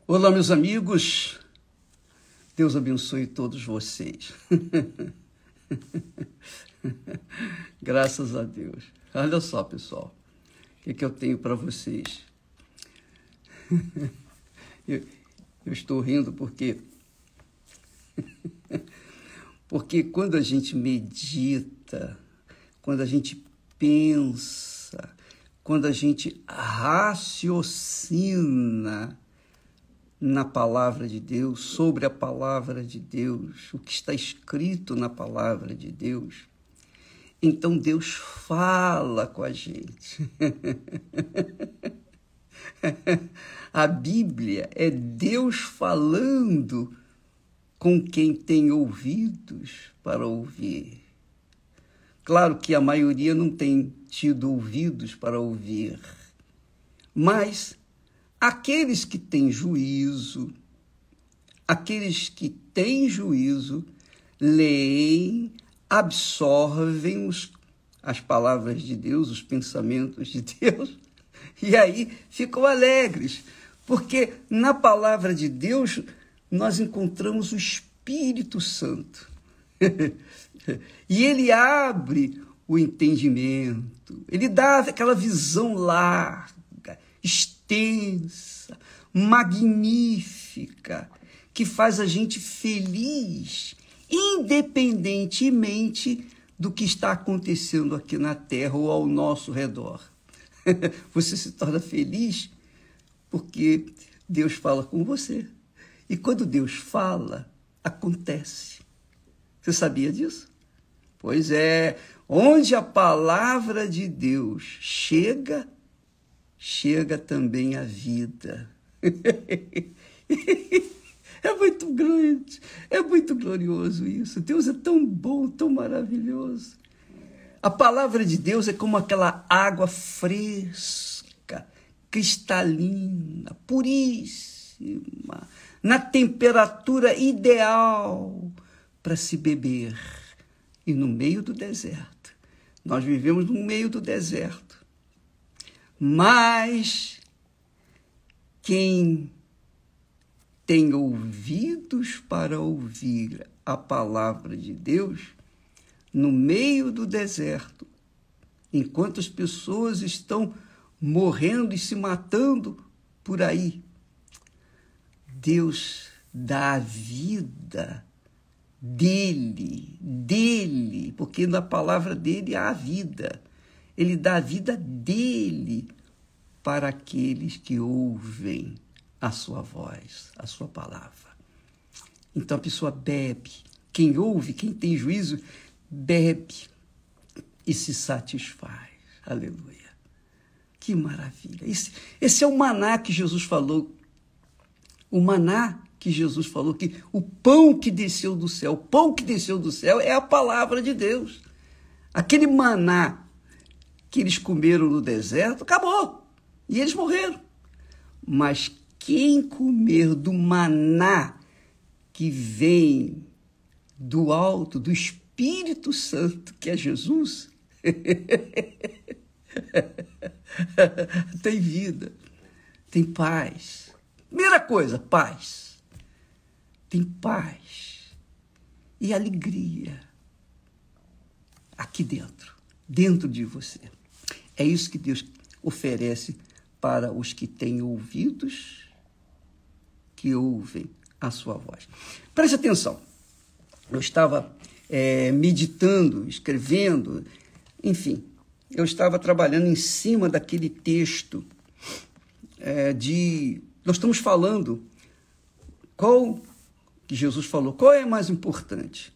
Olá, meus amigos. Deus abençoe todos vocês. Graças a Deus. Olha só, pessoal, o que eu tenho para vocês. Eu estou rindo porque quando a gente medita, quando a gente pensa, quando a gente raciocina na palavra de Deus, sobre a palavra de Deus, o que está escrito na palavra de Deus, então Deus fala com a gente. A Bíblia é Deus falando com quem tem ouvidos para ouvir. Claro que a maioria não tem tido ouvidos para ouvir, mas aqueles que têm juízo, leem, absorvem as palavras de Deus, os pensamentos de Deus, e aí ficam alegres, porque na palavra de Deus nós encontramos o Espírito Santo. E ele abre o entendimento, ele dá aquela visão larga, extensa, magnífica, que faz a gente feliz, independentemente do que está acontecendo aqui na Terra ou ao nosso redor. Você se torna feliz porque Deus fala com você. E quando Deus fala, acontece. Você sabia disso? Pois é, onde a palavra de Deus chega também a vida. É muito grande, é muito glorioso isso. Deus é tão bom, tão maravilhoso. A palavra de Deus é como aquela água fresca, cristalina, puríssima, na temperatura ideal para se beber. E no meio do deserto, nós vivemos no meio do deserto, mas quem tem ouvidos para ouvir a palavra de Deus, no meio do deserto, enquanto as pessoas estão morrendo e se matando por aí, Deus dá a vida dele, porque na palavra dele há a vida. Ele dá a vida dele para aqueles que ouvem a sua voz, a sua palavra. Então a pessoa bebe. Quem ouve, quem tem juízo, bebe e se satisfaz. Aleluia. Que maravilha. Esse é o maná que Jesus falou. O maná que Jesus falou, que o pão que desceu do céu, é a palavra de Deus. Aquele maná que eles comeram no deserto, acabou. E eles morreram. Mas quem comer do maná que vem do alto, do Espírito Santo, que é Jesus, tem vida, tem paz. Primeira coisa, paz. Tem paz e alegria aqui dentro de você. É isso que Deus oferece para os que têm ouvidos, que ouvem a sua voz. Preste atenção. Eu estava meditando, escrevendo, enfim, eu estava trabalhando em cima daquele texto nós estamos falando que Jesus falou, qual é mais importante?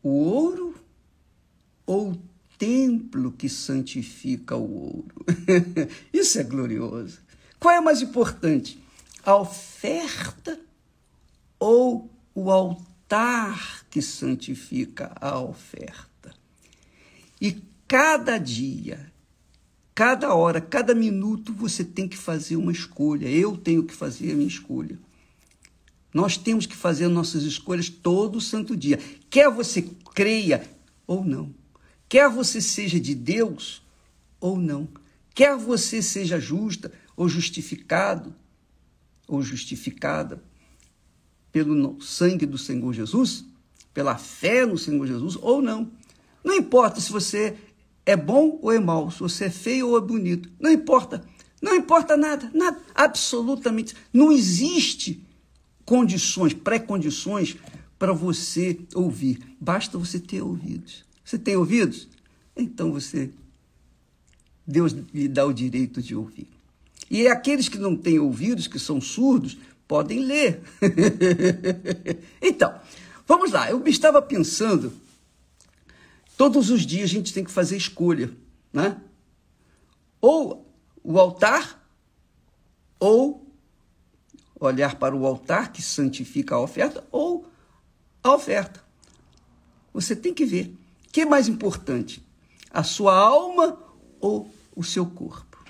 O ouro ou o templo que santifica o ouro? Isso é glorioso. Qual é mais importante? A oferta ou o altar que santifica a oferta? E cada dia, cada hora, cada minuto, você tem que fazer uma escolha. Eu tenho que fazer a minha escolha. Nós temos que fazer nossas escolhas todo santo dia. Quer você creia ou não. Quer você seja de Deus ou não. Quer você seja justa ou justificado ou justificada pelo sangue do Senhor Jesus, pela fé no Senhor Jesus, ou não. Não importa se você é bom ou é mau, se você é feio ou é bonito. Não importa. Não importa nada, nada, absolutamente. Não existe condições, pré-condições para você ouvir. Basta você ter ouvidos. Você tem ouvidos? Então Deus lhe dá o direito de ouvir. E aqueles que não têm ouvidos, que são surdos, podem ler. Então, vamos lá. Eu estava pensando, todos os dias a gente tem que fazer escolha, né? Ou o altar, ou olhar para o altar que santifica a oferta, ou a oferta. Você tem que ver. O que é mais importante? A sua alma ou o seu corpo?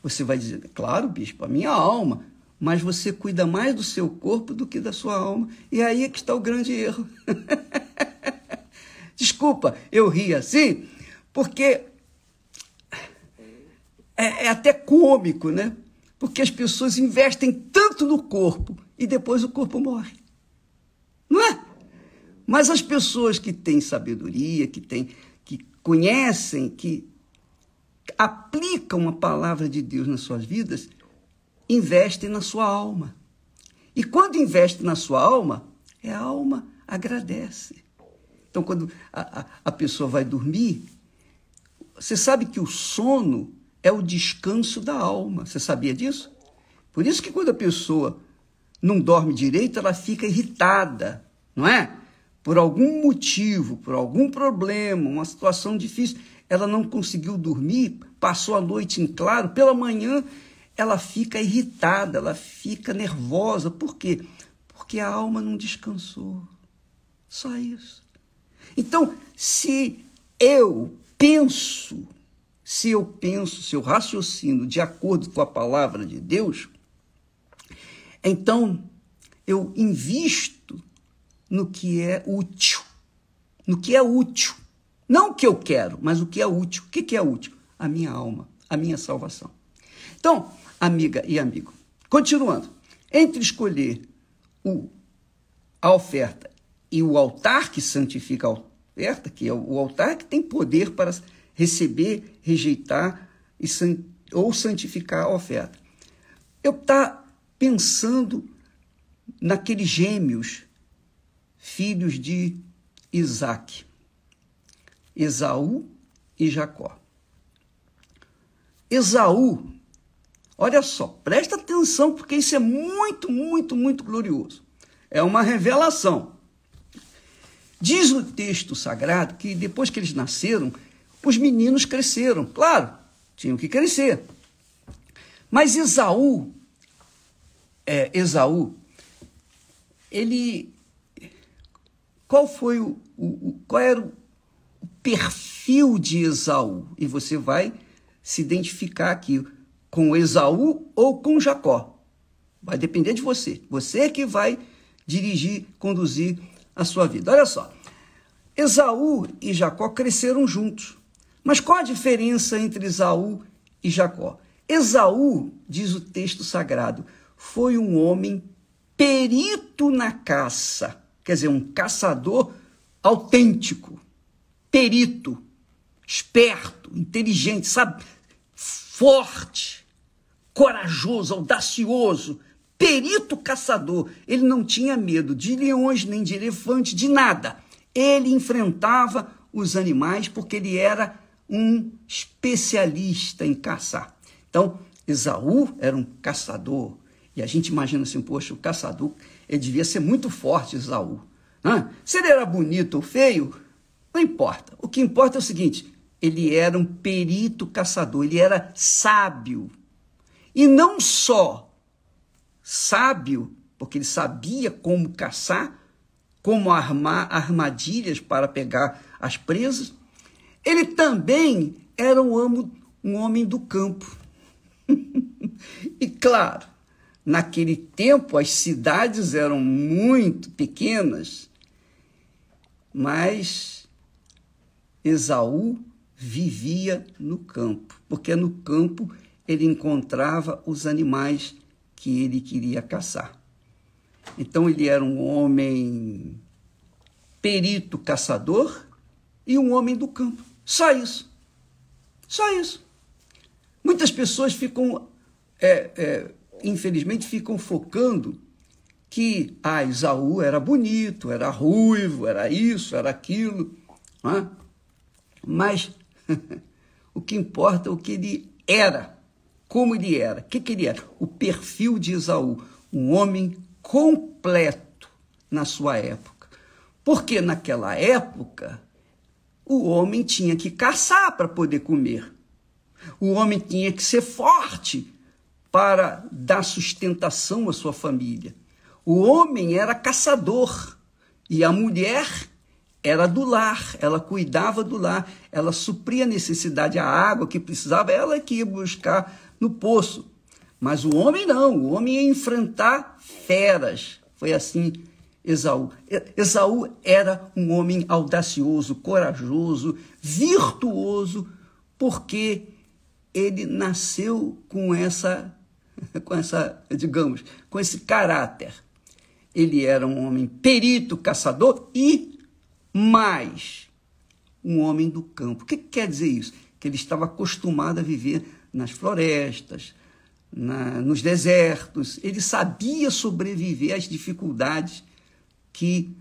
Você vai dizer, claro, bispo, a minha alma, mas você cuida mais do seu corpo do que da sua alma. E aí é que está o grande erro. Desculpa, eu ri assim, porque é até cômico, né? Porque as pessoas investem tanto no corpo e depois o corpo morre. Não é? Mas as pessoas que têm sabedoria, que conhecem, que aplicam a palavra de Deus nas suas vidas, investem na sua alma. E quando investe na sua alma, a alma agradece. Então, quando a pessoa vai dormir, você sabe que o sono é o descanso da alma. Você sabia disso? Por isso que quando a pessoa não dorme direito, ela fica irritada, não é? Por algum motivo, por algum problema, uma situação difícil, ela não conseguiu dormir, passou a noite em claro, pela manhã ela fica irritada, ela fica nervosa. Por quê? Porque a alma não descansou. Só isso. Então, se eu raciocino de acordo com a palavra de Deus, então eu invisto no que é útil. No que é útil. Não o que eu quero, mas o que é útil. O que é útil? A minha alma, a minha salvação. Então, amiga e amigo, continuando, entre escolher a oferta e o altar que santifica a oferta, que é o altar que tem poder para receber, rejeitar ou santificar a oferta. Eu estava pensando naqueles gêmeos, filhos de Isaac, Esaú e Jacó. Esaú, olha só, presta atenção, porque isso é muito, muito, muito glorioso. É uma revelação. Diz o texto sagrado que depois que eles nasceram, os meninos cresceram. Claro, tinham que crescer. Mas Esaú, ele... Qual era o perfil de Esaú? E você vai se identificar aqui com Esaú ou com Jacó. Vai depender de você. Você que vai dirigir, conduzir a sua vida. Olha só, Esaú e Jacó cresceram juntos. Mas qual a diferença entre Esaú e Jacó? Esaú, diz o texto sagrado, foi um homem perito na caça. Quer dizer, um caçador autêntico, perito, esperto, inteligente, sabe? Forte, corajoso, audacioso, perito caçador. Ele não tinha medo de leões, nem de elefantes, de nada. Ele enfrentava os animais porque ele era um especialista em caçar. Então, Esaú era um caçador. E a gente imagina assim, poxa, o caçador, ele devia ser muito forte, Esaú. Se ele era bonito ou feio, não importa. O que importa é o seguinte, ele era um perito caçador, ele era sábio. E não só sábio, porque ele sabia como caçar, como armar armadilhas para pegar as presas, ele também era um homem do campo. E claro, naquele tempo as cidades eram muito pequenas, mas Esaú vivia no campo, porque no campo ele encontrava os animais que ele queria caçar. Então ele era um homem perito caçador e um homem do campo. Só isso. Só isso. Muitas pessoas ficam, infelizmente, ficam focando que Esaú era bonito, era ruivo, era isso, era aquilo. Não é? Mas o que importa é o que ele era, como ele era. O que ele era? O perfil de Esaú, um homem completo na sua época. Porque naquela época o homem tinha que caçar para poder comer. O homem tinha que ser forte para dar sustentação à sua família. O homem era caçador e a mulher era do lar, ela cuidava do lar, ela supria a necessidade, a água que precisava, ela que ia buscar no poço. Mas o homem não, o homem ia enfrentar feras. Foi assim Esaú. Esaú era um homem audacioso, corajoso, virtuoso, porque ele nasceu com digamos, com esse caráter. Ele era um homem perito, caçador e mais um homem do campo. O que quer dizer isso? Que ele estava acostumado a viver nas florestas, nos desertos. Ele sabia sobreviver às dificuldades que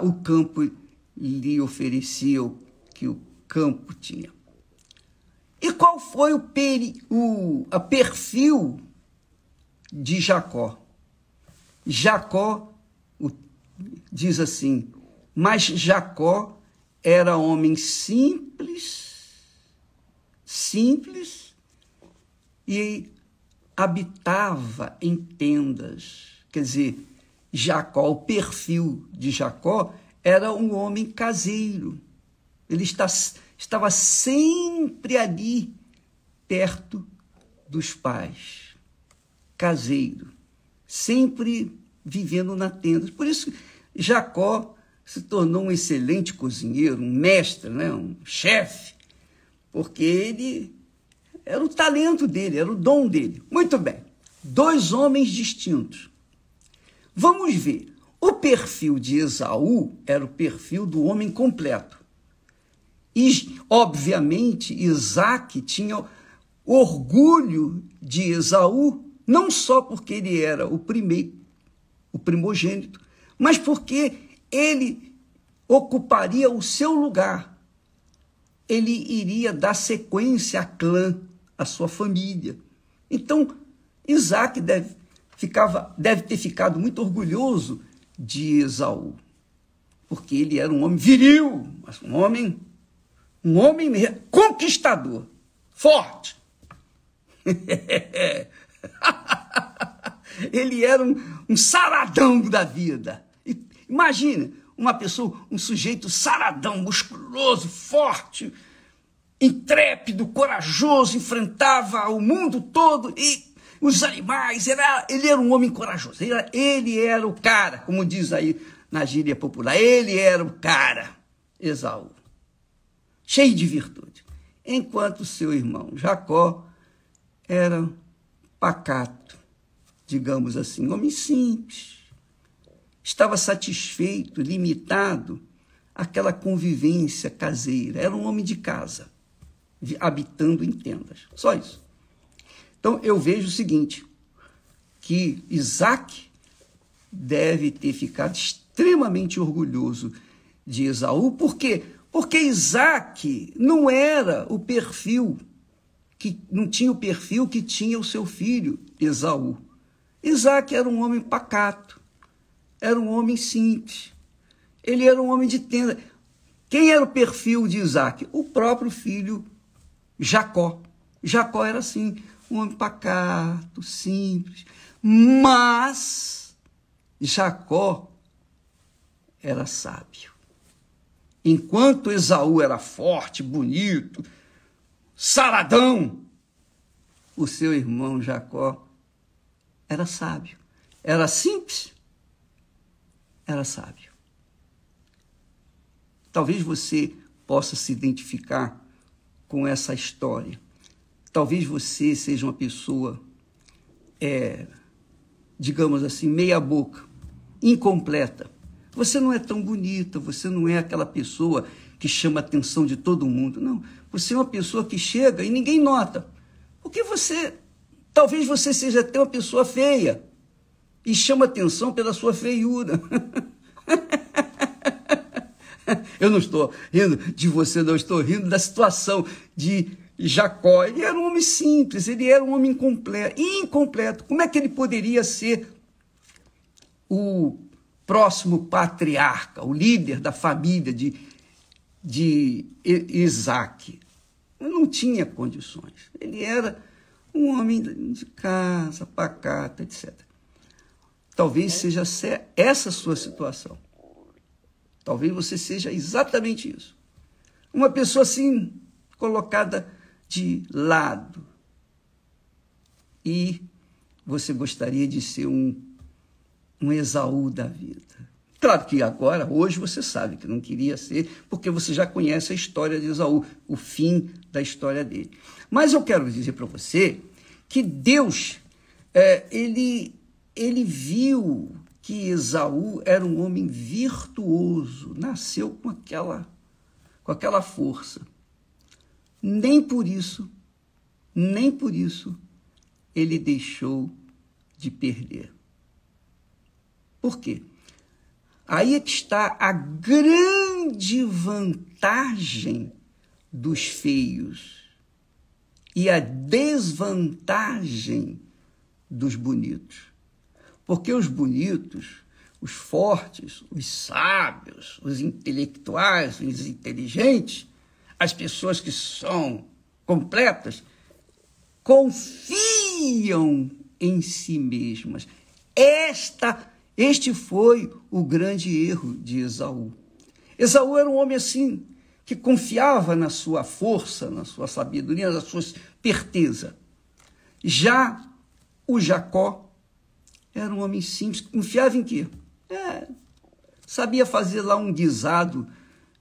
o campo lhe oferecia, que o campo tinha. E qual foi o perfil de Jacó? Jacó diz assim, mas Jacó era homem simples e habitava em tendas. Quer dizer, Jacó, o perfil de Jacó era um homem caseiro. Ele estava sempre ali, perto dos pais, caseiro, sempre vivendo na tenda. Por isso, Jacó se tornou um excelente cozinheiro, um mestre, né? Um chefe, porque ele era o talento dele, era o dom dele. Muito bem, dois homens distintos. Vamos ver, o perfil de Esaú era o perfil do homem completo. E, obviamente, Isaque tinha orgulho de Esaú, não só porque ele era o primogênito, mas porque ele ocuparia o seu lugar. Ele iria dar sequência à clã, à sua família. Então, Isaque deve ter ficado muito orgulhoso de Esaú, porque ele era um homem viril, mas um homem conquistador, forte. Ele era um saradão da vida. Imagina, uma pessoa, um sujeito saradão, musculoso, forte, intrépido, corajoso, enfrentava o mundo todo e os animais. Ele era um homem corajoso. Ele era o cara, como diz aí na gíria popular. Ele era o cara, Esaú, cheio de virtude. Enquanto seu irmão Jacó era pacato, digamos assim, um homem simples. Estava satisfeito, limitado àquela convivência caseira. Era um homem de casa, habitando em tendas. Só isso. Então, eu vejo o seguinte, que Isaque deve ter ficado extremamente orgulhoso de Esaú. Por quê? Porque Isaque não era o perfil, não tinha o perfil que tinha o seu filho, Esaú. Isaque era um homem pacato, era um homem simples, ele era um homem de tenda. Quem era o perfil de Isaque? O próprio filho Jacó. Jacó era assim, um homem pacato, simples, mas Jacó era sábio. Enquanto Esaú era forte, bonito, saradão, o seu irmão Jacó era sábio. Era simples, era sábio. Talvez você possa se identificar com essa história. Talvez você seja uma pessoa digamos assim, meia boca, incompleta. Você não é tão bonita, você não é aquela pessoa que chama a atenção de todo mundo. Não, você é uma pessoa que chega e ninguém nota. Porque talvez você seja até uma pessoa feia e chama atenção pela sua feiura. Eu não estou rindo de você, não, estou rindo da situação de Jacó. Ele era um homem simples, ele era um homem incompleto. Como é que ele poderia ser o próximo patriarca, o líder da família de Isaac? Não tinha condições. Ele era um homem de casa, pacato, etc. Talvez seja essa a sua situação. Talvez você seja exatamente isso. Uma pessoa assim, colocada de lado. E você gostaria de ser um Esaú da vida. Claro que agora, hoje, você sabe que não queria ser, porque você já conhece a história de Esaú, o fim da história dele. Mas eu quero dizer para você que Deus, ele viu que Esaú era um homem virtuoso, nasceu com aquela força. Nem por isso, ele deixou de perder. Por quê? Aí é que está a grande vantagem dos feios e a desvantagem dos bonitos. Porque os bonitos, os fortes, os sábios, os intelectuais, os inteligentes, as pessoas que são completas, confiam em si mesmas. Este foi o grande erro de Esaú. Esaú era um homem assim, que confiava na sua força, na sua sabedoria, na sua esperteza. Já o Jacó era um homem simples, confiava em quê? Sabia fazer lá um guisado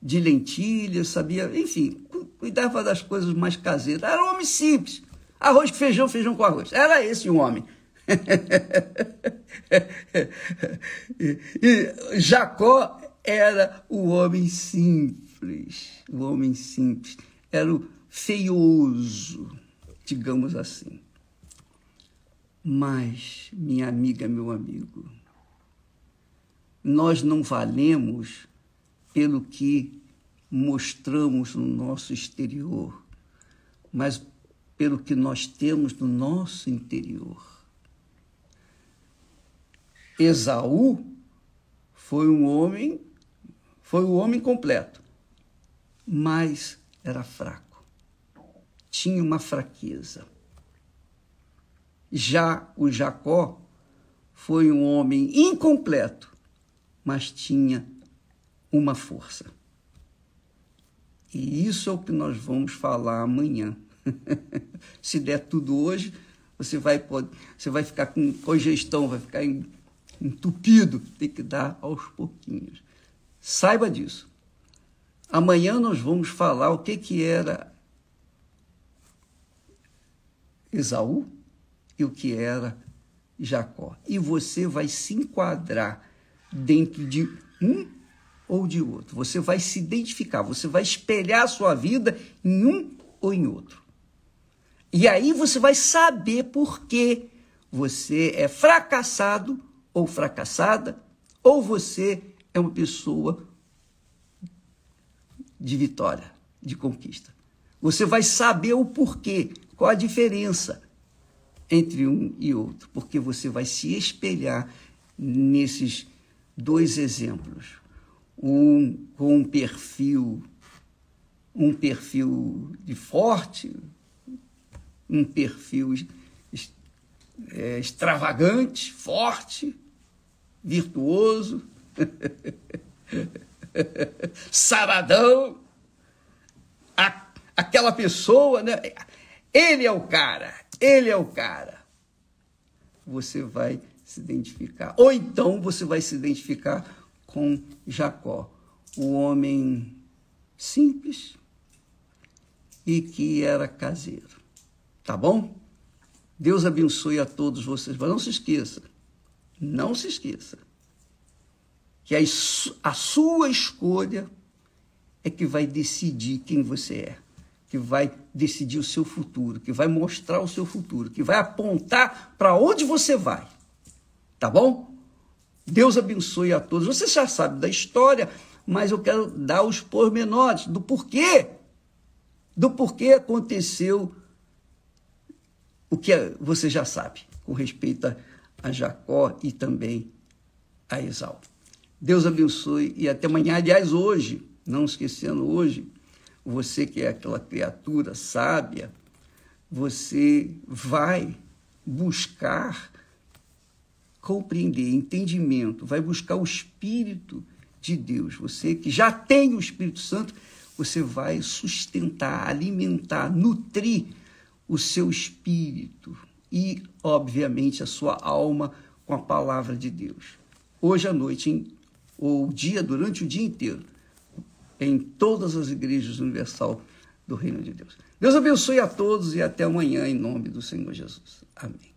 de lentilhas, sabia, enfim, cuidava das coisas mais caseiras. Era um homem simples. Arroz com feijão, feijão com arroz. Era esse o homem. E Jacó era o homem simples. O homem simples. Era o feioso, digamos assim. Mas, minha amiga, meu amigo, nós não valemos pelo que mostramos no nosso exterior, mas pelo que nós temos no nosso interior. Esaú foi o homem completo, mas era fraco, tinha uma fraqueza. Já o Jacó foi um homem incompleto, mas tinha uma força. E isso é o que nós vamos falar amanhã. Se der tudo hoje, você vai ficar com congestão, vai ficar entupido. Tem que dar aos pouquinhos. Saiba disso. Amanhã nós vamos falar o que era Esaú e o que era Jacó. E você vai se enquadrar dentro de um ou de outro. Você vai se identificar, você vai espelhar a sua vida em um ou em outro. E aí você vai saber por que você é fracassado ou fracassada, ou você é uma pessoa de vitória, de conquista. Você vai saber o porquê, qual a diferença entre um e outro, porque você vai se espelhar nesses dois exemplos. Um com um perfil de forte, um perfil extravagante, forte, virtuoso, saradão, aquela pessoa, né? Ele é o cara. Você vai se identificar. Ou então você vai se identificar com Jacó, o homem simples e que era caseiro. Tá bom? Deus abençoe a todos vocês. Mas não se esqueça, que a sua escolha é que vai decidir quem você é, que vai decidir o seu futuro, que vai mostrar o seu futuro, que vai apontar para onde você vai. Tá bom? Deus abençoe a todos. Você já sabe da história, mas eu quero dar os pormenores do porquê aconteceu o que você já sabe, com respeito a Jacó e também a Esaú. Deus abençoe e até amanhã. Aliás, hoje, não esquecendo hoje, você que é aquela criatura sábia, você vai buscar compreender, entendimento, vai buscar o Espírito de Deus. Você que já tem o Espírito Santo, você vai sustentar, alimentar, nutrir o seu espírito e, obviamente, a sua alma com a palavra de Deus. Hoje à noite, ou durante o dia inteiro, em todas as igrejas universal do Reino de Deus. Deus abençoe a todos e até amanhã, em nome do Senhor Jesus. Amém.